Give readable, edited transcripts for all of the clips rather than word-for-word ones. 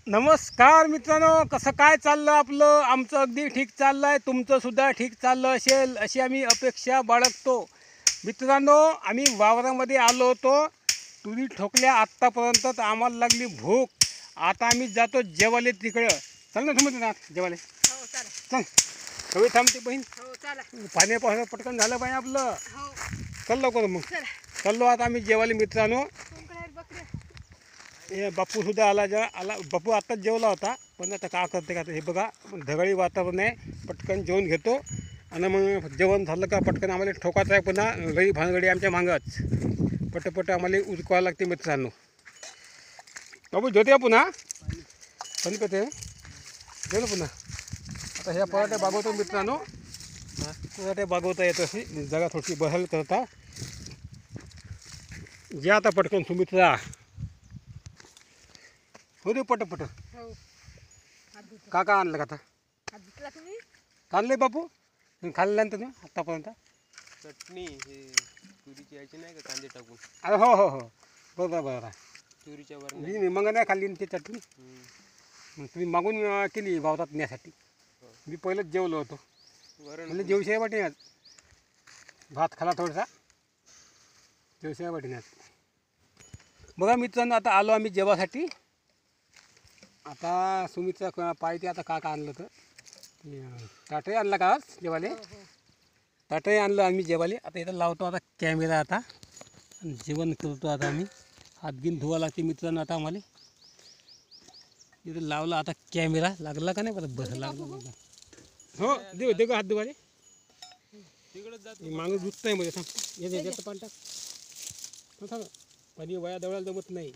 नमस्कार मित्रांनो, कसं काय चाललं आपलं? आमचं अगदी ठीक चाललं आहे, तुमचंसुद्धा ठीक चाललं असेल अशी आम्ही अपेक्षा बाळगतो. मित्रांनो, आम्ही वावरामध्ये आलो होतो, तुरी ठोकल्या आत्तापर्यंत, तर आम्हाला लागली भूक. आता आम्ही जातो जेवायला तिकडं. चल ना तुम्ही ना जेवायला. हो चला. चल कवी थांबते बहीण, हो चला. पाण्यापासून पटकन झालं पाहिजे आपलं. हो चल लवकर मग. चला. चाललो आता आम्ही जेवायला मित्रांनो. कोणकडे आहेत बकऱ्या? हे बापूसुद्धा आला बापू आत्ताच जेवला होता, पण आता का करते का हे बघा, ढगाळी वातावरण आहे. पटकन जेवण घेतो आणि मग जेवण झालं का पटकन आम्हाला ठोकायचं आहे. पुन्हा गडी भानगडी आमच्या मागंच पटपट आम्हाला उरकावं लागते मित्रांनो. बाबू जेवते का पुन्हा? पाणी पिते जेवलं पुन्हा. आता ह्या पराठे बागवतो मित्रांनो, पराठे बागवता येतो अशी जागा थोडीशी बहल करता. जे आता पटकन सुमित्रा हो दे पटपट. हो हात धुतला. का आणलं का आता? हात धुतला तुम्ही? आणले बापू खाल्लं तुम्ही आत्तापर्यंत? चटणी हे तुरीची यायची नाही का कांदे टाकून अरे हो हो हो बरोबर बरोबर. तुरीच्या मी मग नाही खाल्ली ती चटणी. मग तुम्ही मागून केली वावरात नेण्यासाठी. मी पहिलंच जेवलो होतो. वरण म्हणजे जेवशाही वाटी आज भात खाला थोडासा, जेवशाही वाटी आज. बघा मित्रांनो, आता आलो आम्ही जेवासाठी. आता सुमितचा पाहिजे आता का आणलं तर ताटही आणला का आज जेवाले? हो हो. ताटही आणलं आम्ही जेवाले. आता इथं लावतो आता कॅमेरा आता आणि जेवण करतो आता आम्ही. हात घेऊन धुवा लागते मित्रांनो आता आम्हाला. इथं लावला आता कॅमेरा. लागला का नाही परत? बस लागला बघा. हो दे का हात धुवाले? तिकडंच जात माणूस धुत नाही मध्ये. थांब येते याच्यात पाणी टाक. सांग पाणी वया दवडायला जमत नाही.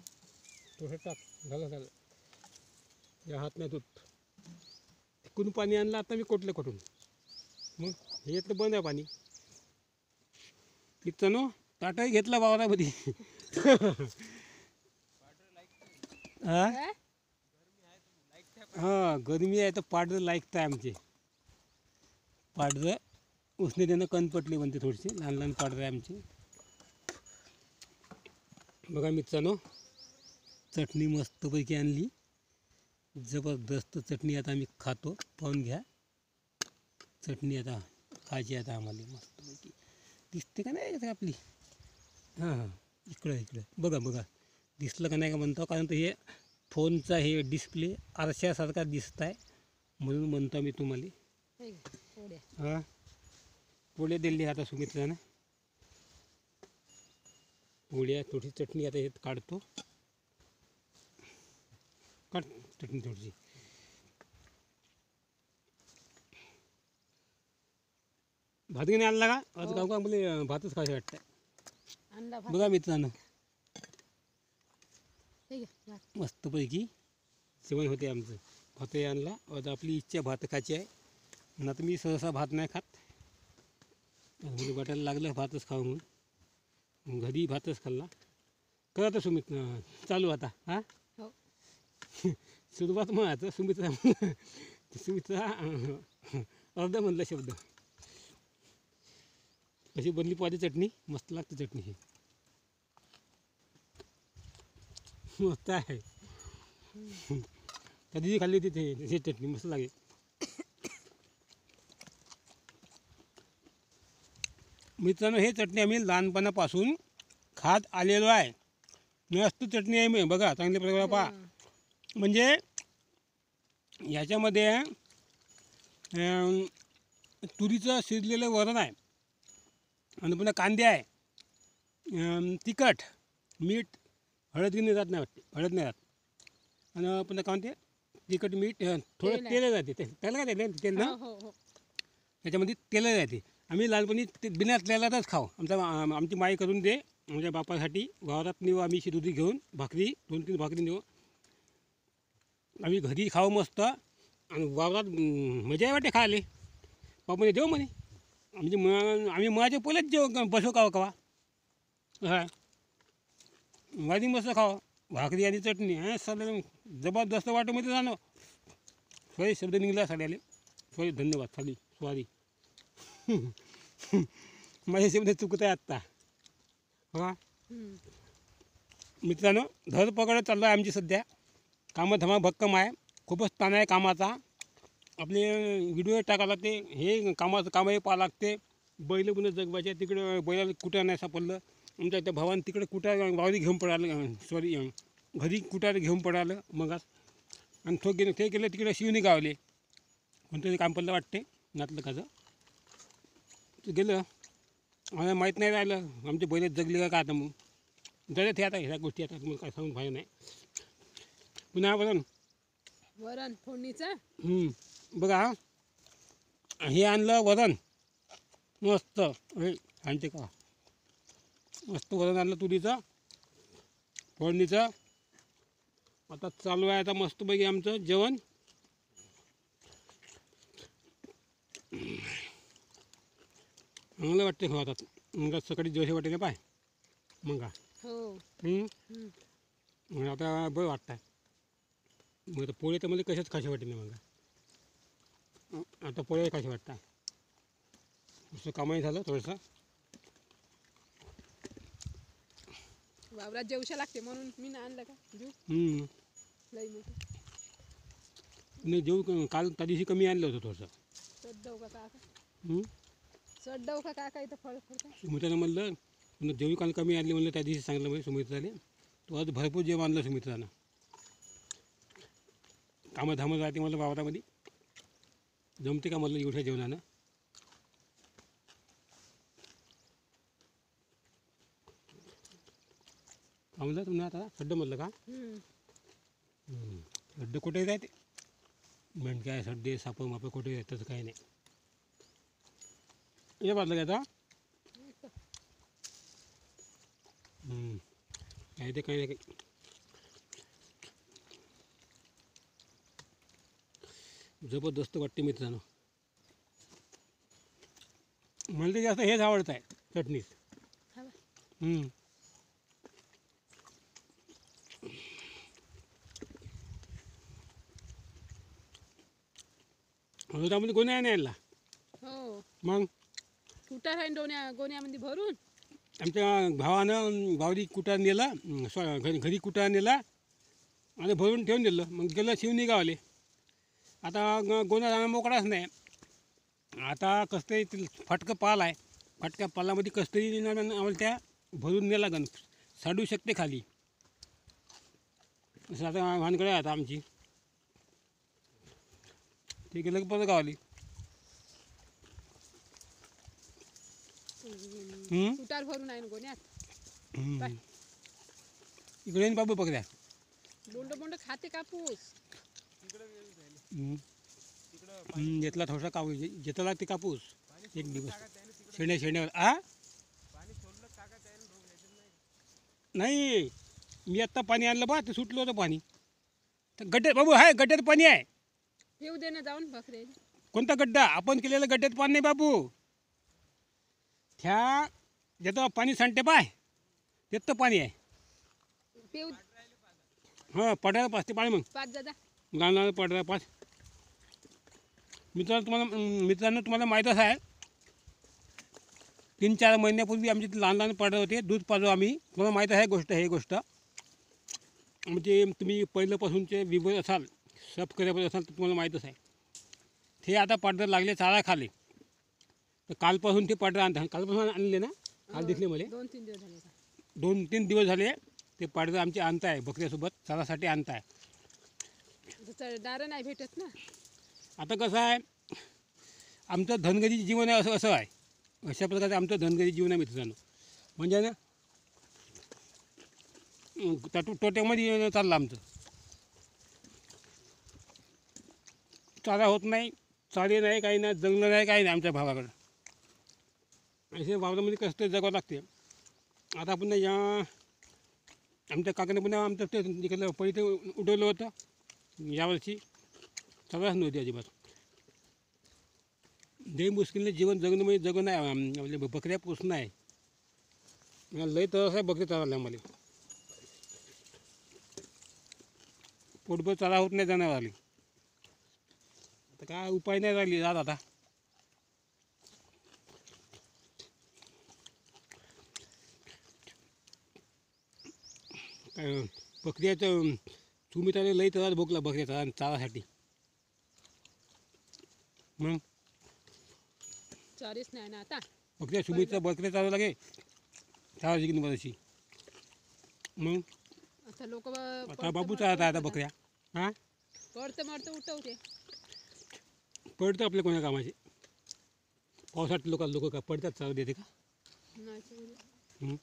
थोडं टाक. झालं या हात नाही धुत. तिकडून पाणी आणलं आता मी कुठून. मग हे तर बंद आहे पाणी. मित्रांनो ताटही घेतला वावरामध्ये. हां गरमी आहे तर पाडरं लायकत आहे आमचे. पाडरं उष्णतेनं कण पटली म्हणते थोडीशी. लहान लहान पाडरं आहे आमची. बघा मित्रांनो, चटणी मस्तपैकी आणली. जबरदस्त चटणी आता आम्ही खातो. पाहून घ्या चटणी आता खायची आता आम्हाला मस्तपैकी. दिसते का नाही आपली? हां इकडं बघा दिसलं का नाही का म्हणतो. कारण तर हे फोनचा हे डिस्प्ले आरशासारखा दिसत आहे म्हणून म्हणतो मी तुम्हाला. हे घे, पोळ्या. हां पोळ्या दिली आता सुमित्रानं. पोळ्या थोडी चटणी आता हे काढतो. काढ चटणी थोडीशी. भात घेऊन आणला का? आज गाव का मला भातच खायचं वाटतं. आणला भात. बघा मित्रांनो, हे घे, भात. मस्तपैकी जेवण होते आमचं. भातही आणला. आता आपली इच्छा भात खायची आहे. आणि आता मी सहसा भात नाही खात. म्हणजे वाटायला लागलं भातच खावं म्हणून घरी भातच खाल्ला. कर आता सुमित चालू आता. हां हो. सुरुवात मग आता सुमित्रा अर्धा म्हणला शब्द. कशी बनली पाहिजे चटणी? मस्त लागते चटणी ही. मस्त आहे. कधी खाल्ली तिथे हे चटणी मस्त लागेल. मित्रांनो, हे चटणी आम्ही लहानपणापासून खात आलेलो आहे. मस्त चटणी आहे. मी बघा चांगल्या प्रकारे पहा. म्हणजे याच्यामध्ये तुरीचं शिजलेलं वरण आहे आणि पुन्हा कांदे आहे, तिखट, मीठ, हळद नाही जात नाही वाटते. हळद नाही जात. आणि पुन्हा काय म्हणते तिखट मीठ थोडं तेल जाते. त्याला काय तेल ना? हो हो. त्याच्यामध्ये तेल जाते. आम्ही लहानपणी ते बिना तेलातच खाऊ. आमची माई करून दे माझ्या बापासाठी. वावरात नेऊ आम्ही शिदुरी घेऊन. भाकरी 2-3 भाकरी नेऊ आम्ही घरी खाऊ मस्त. आणि वावरात मजा वाटे खायले. बापाने देऊ म्हणे. म्हणजे आम्ही मनाच्या पहिलेच जेव बसू कवा हां माझी मस्त खावं भाकरी आणि चटणी. हां सगळं जबरदस्त वाटतं मध्ये जाणं. सॉरी शब्द निघला साड्याले. सॉरी धन्यवाद. साडी सॉरी. माझे शब्द चुकत आहे आत्ता. हां मित्रांनो, धरपकड चालू आहे आमची सध्या. कामधमा भक्कम आहे, खूपच ताण आहे कामाचा. आपले व्हिडिओ टाकायला लागते, हे कामाचं कामही पाहावं लागते. बैल पुन्हा जगवायचे, तिकडं बैलाला कुठं नाही सापडलं. आमच्या त्या भावानं तिकडे कुठं वावरी घेऊन पडालं, सॉरी घरी कुठार घेऊन पडालं मग. आणि ते गेलं तिकडे शिवणी गावले, कोणतरी काम पडलं वाटते नातलं काचं. ते गेलं, आम्हाला माहीत नाही राहिलं आमचे बैल जगले का आता. मग जगत हे आता ह्या गोष्टी आता तुम्हाला काय सांगून पाहिजे नाही. पुन्हा बघा वरण फोडणीचं. बघा, हे आणलं वरण मस्त, हे आणते का मस्त वरण आणलं तुरीचं फोडणीचं. आता चालू आहे आता मस्तपैकी आमचं जेवण. चांगलं वाटते खातात. मग सकाळी जोशी वाटेल पाय मग हो. मग आता बरं वाटतं. मग आता पोळे तर मला कशाच खाशी वाटेल नाही. मग आता पोळे खाशी वाटतं. असं कामही झालं थोडंसं. वावरात जेवशा लागते म्हणून मी ना आणलं का जीव लई मोठं. नाही जेव काल त्या दिवशी कमी आणलं होतं थोडंसं. सड्डव का काका, सड्डव का काका इथं फळ फळतं. सुमित्रानं म्हणलं पुन्हा जेवढी काल कमी आणली म्हणलं त्या दिवशी सांगितलं म्हणजे सुमित्राने. तो आज भरपूर जेवण आणलं सुमित्रानं. कामं धामं राहते म्हणलं वावरामध्ये, जमते का म्हणलं एवढ्या जेवणानं. का म्हणलं तुम्ही आता सड्डं म्हणलं का. सड्डे कुठे राहते, मेंढक्या सड्डे सापं मापं कुठे येत तसं काही नाही. हे बाजलं का आता काही ते काही नाही. जबरदस्त वाटते मित्रांनो. मला ते जास्त हेच आवडतं आहे, चटणीच. त्यामध्ये गोण्या नाही आणला. हो. मग कुठं आहे गोण्यामध्ये भरून. आमच्या भावानं भावरी कुठं नेला, घरी कुठं नेला आणि भरून ठेवून दिलं. मग गेलं शिवणी गावले. आता गोण्या जाणं मोकळाच नाही. आता कसं तरी फटकं पाल आहे, फटक्या पालामध्ये कसं तरी आम्हाला त्या भरून नेला गण साडू शकते खाली. असं आता भानगड आहे आता आमची. ते गेलं की परत गावली. कुटार भरून आहे ना गोण्यात. इकडे येईन बाबू पकड्या. बोंड बोंड खाते कापूस. घेतला थोडासा कापूस, घेतला ते कापूस एक दिवस शेण्यावर. आ नाही, मी आत्ता पाणी आणलं बा, ते सुटलं होतं पाणी. तर गड्ड्यात बाबू आहे, गड्ड्यात पाणी आहे. येऊ दे ना जाऊन बकरे. कोणता गड्डा, आपण केलेलं गड्ड्यात पाणी नाही बाबू. त्या ज्याचं पाणी सांडते पाय त्यात पाणी आहे. पेऊ हां पडायला पाच ते पाणी. मग पाच जा लहान पडायला पाच. मित्रांनो तुम्हाला माहीतच आहे, 3-4 महिन्यापूर्वी आमचे लहान पडत होते, दूध पाजू आम्ही. तुम्हाला माहीत आहे गोष्ट, हे गोष्ट म्हणजे तुम्ही पहिल्यापासूनचे विभर असाल, सबस्क्रायबर असाल तर तुम्हाला माहीतच आहे. ते आता पडदर लागले, चारा खाले. तर कालपासून ते पडदर आणतात. कालपासून आणले ना, काल दिसले मला. 2-3 दिवस झाले. 2-3 दिवस झाले ते पडदर आमचे आणताय, बकऱ्यासोबत चारासाठी आणताय. दारं नाही भेटत ना. आता कसं आहे, आमचं धनगरी जीवन आहे, असं आहे. अशा प्रकारचं आमचं धनगरी जीवन आहे मित्रांनो. म्हणजे ना तोट्यामध्ये चाललं आमचं. चारा होत नाही, चारे नाही, काही नाही, जंगलं नाही, काही नाही आमच्या भागाकडं. असे वावरामध्ये कसं तरी जगावं लागते. आता पुन्हा या आमच्या काकाने पुन्हा आमचं ते तिकडलं पैसे उडवलं होतं यावर्षी. सगळ्याच नव्हती अजिबात. लई मुश्किलने जीवन जगणं म्हणजे जगणं आहे. आपल्या बकऱ्या पोसणं आहे. लई तरच आहे बकरी चारायला आम्हाला. पोटभर चारा होत नाही जाणार आली. आता काय उपाय नाही राहिली जात आता. काय बकऱ्याचं सुमित्राने लई त्रास भोगला बकऱ्या चारासाठी. मग चारीच नाही ना आता. बकऱ्या चालू लागे चाराची किंमत अशी. मग आता लोक आता बाबू चालत आहे आता बकऱ्या. हां पडतं मरतं उठवते. पडतं आपल्या कोण्या कामाचे. पावसात लोक का पडतात चालू देते का. नाही चालू. हं.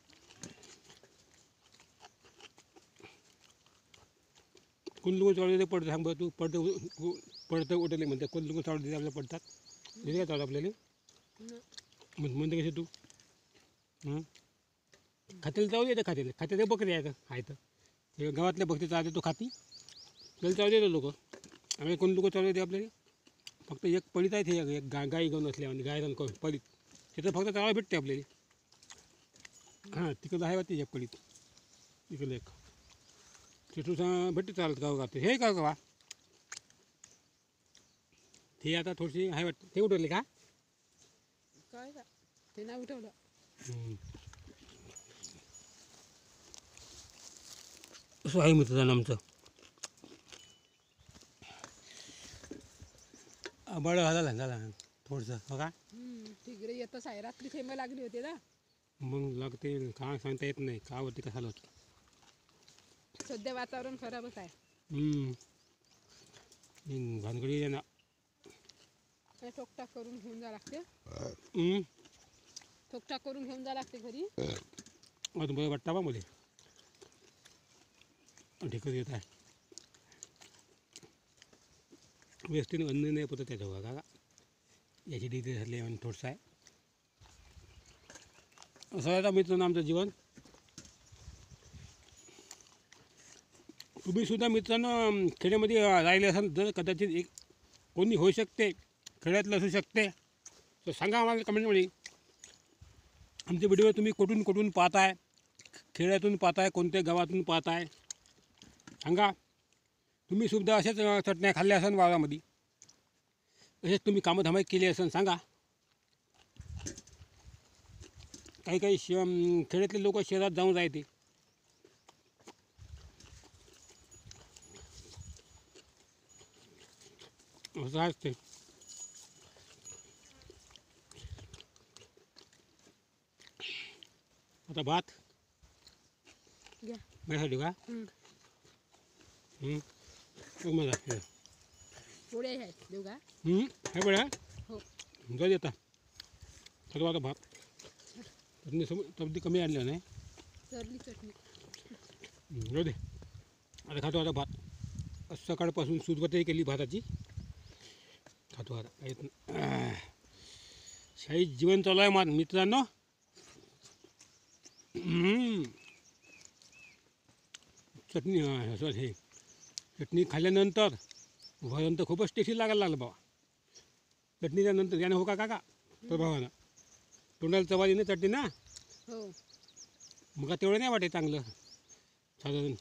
कोण लोक चालू देते पडतं. सांग बरं तू. पडतं उठले म्हणते. कोण लोक चालू देते आपल्याला पडतात. देते का चालू आपल्याला. न- म्हणते कसे तू. खात्याला चालू देते. खात्याला बकरी आहेत. हे गावातल्या बकरी चालते तो खाती. त्याला चालू देतो लोक. आम्ही कोण लोक चालू देते आपल्याला. फक्त एक पडीत आहे ते एक गाई घेऊन असल्या गायरान पडीत तिथं फक्त चाळा भेटते आपल्याला. हां तिकडं आहे वाटते एक पडीत. तिकडं एक तिथून भेटते चालत गाव गाते. हे का गावा ते आता थोडीशी आहे वाटते. ते उठवले का. काय का ते नाही उठवलं. असं आहे मित्रांनो आमचं. आंबाळ झाला थोडंसं बघा. तिकडे येतच आहे. रात्री थेंब लागली होती ना. मग लागते का सांगता येत नाही का होते कसा होतं. सध्या वातावरण खराबच आहे. भानगडी आहे ना. काय ठोकटाक करून घेऊन जा लागते. हं. ठोकटाक करून घेऊन जा लागते घरी. आता बरं वाटतं बा मध्ये ढेकत येत आहे. व्यवस्थित अन्न नाही पडतं त्याचं बघा का. याची डिग्री झाली आणि थोडंसं आहे. असं आहे आता मित्रांनो आमचं जीवन. तुम्हीसुद्धा मित्रांनो खेड्यामध्ये राहिले असाल जर कदाचित एक कोणी होऊ शकते खेड्यातलं असू शकते तर सांगा आम्हाला कमेंटमध्ये. आमचे व्हिडिओ तुम्ही कुठून पाहताय. खेड्यातून पाहताय कोणत्या गावातून पाहताय सांगा. तुम्हीसुद्धा असेच चटण्या खाल्ल्या असाल वावरामध्ये. असेच तुम्ही कामधामाई केली असेल सांगा. काही खेड्यातले लोक शहरात जाऊन राहते. असं असते. आता भात घ्या. माझ्यासाठी का. मला हे पोळ्या आहेत देऊ का. हे बघा हो जाऊ दे आता. खातो आता भात. चटणी तब्दी कमी आणलं नाही. सरली चटणी. जाऊ दे आता. खातो आता भात. सकाळपासून सुरुवातही केली भाताची. खातो आता काही शाही जीवन चालू आहे माझं मित्रांनो. चटणी हे चटणी खाल्ल्यानंतर वरण तर खूपच टेस्टी लागायला लागलं बाबा. चटणीच्या नंतर यानं हो का काका प्रभावानं तोंडाला चवाली ना चटणी ना. हो मग तेवढं नाही वाटे चांगलं साधारण.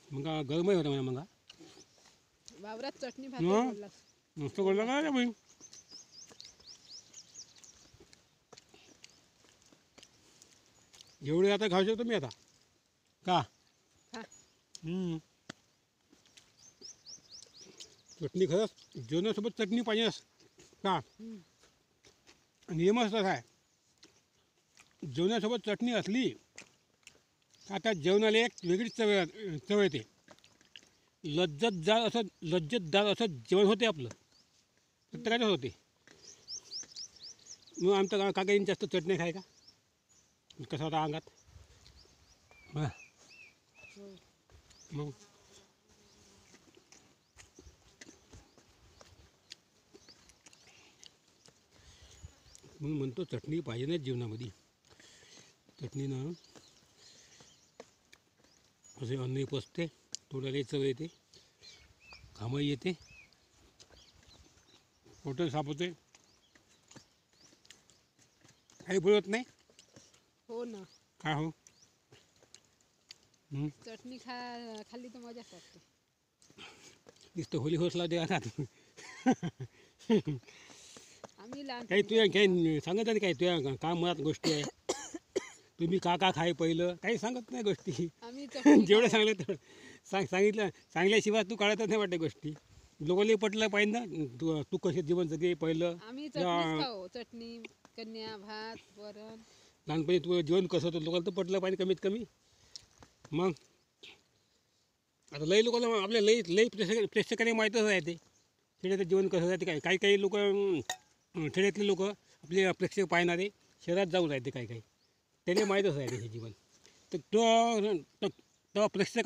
मग गरमही होतं म्हणा. मग वावरात चटणी भात हं. बोललास. मस्त बोलला का बाई. एवढे आता खाऊ शकतो मी आता का. हा चटणी खरंच जेवणासोबत चटणी पाहिजे का. नियमच तसा आहे. जेवणासोबत चटणी असली आता जेवणाला एक वेगळीच चव येते. लज्जतदार असं जेवण होते आपलं. प्रत्येकाचंच होते. मग आमच्या काकाईने जास्त चटणी खाय का कसं होता अंगात. हां मग म्हणून म्हणतो चटणी पाहिजे ना जीवनामध्ये. चटणीनं असे अन्नही पचते. तोंडाला चव येते. घामही येते. पोटही साफ होते. काही बोलत नाही. हो ना. काय हो. चटणी खाल्ली तर मजाच वाटते. नुसतं होली हौसला द्या ना. आम्ही लहान काही तुझ्या काही सांगत नाही. काही तुझ्या का मनात गोष्टी आहे. तुम्ही का खाय पहिलं काही सांगत नाही गोष्टी. आम्ही चटणी जेवढं सांगलं तेवढं सांगितल्याशिवाय तू काढतच नाही वाटते गोष्टी. लोकांना पटलं पाहिजे ना, तू कसे जीवन जगे पहिलं. आम्ही चटणीच खाऊ, चटणी कन्या भात वरण. लहानपणी तुझं जीवन कसं होतं लोकांना तर पटलं पाहिजे कमीत कमी. मग आता लई लोकांना आपल्या लई प्रेक्षकांना माहीतच आहे ते खेड्याचं जीवन कसं आहे. ते काही काही लोक खेड्यातले लोक आपले प्रेक्षक पाहणारे शहरात जाऊन राहते काही काही, त्याने माहीतच आहे ते हे जीवन. तर तो प्रेक्षक